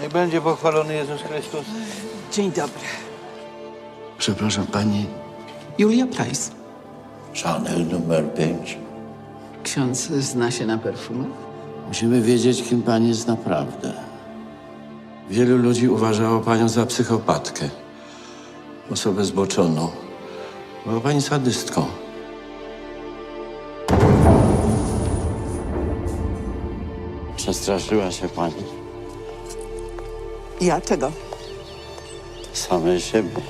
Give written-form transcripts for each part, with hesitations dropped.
Niech będzie pochwalony Jezus Chrystus. Dzień dobry. Przepraszam, pani Julia Price. Chanel numer 5. Ksiądz zna się na perfumach? musimy wiedzieć, kim pani jest naprawdę. Wielu ludzi uważało panią za psychopatkę, osobę zboczoną. Była pani sadystką. Przestraszyła się pani Ja czego? samej siebie.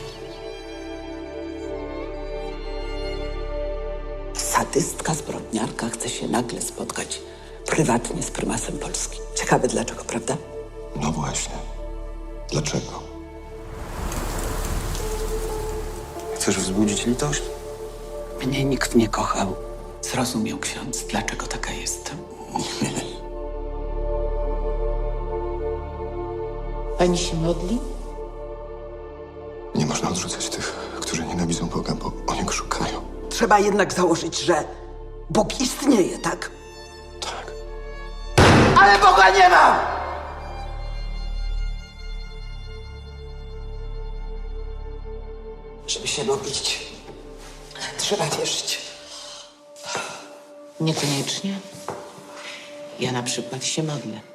Sadystka, zbrodniarka chce się nagle spotkać prywatnie z prymasem Polski. Ciekawe dlaczego, prawda? No właśnie. Dlaczego? Chcesz wzbudzić litość? Mnie nikt nie kochał. Zrozumiał ksiądz, dlaczego taka jestem. Pani się modli? Nie można odrzucać tych, którzy nienawidzą Boga, bo oni go szukają. Trzeba jednak założyć, że Bóg istnieje, tak? Tak. Ale Boga nie ma! Żeby się modlić, trzeba wierzyć. Niekoniecznie. Ja na przykład się modlę.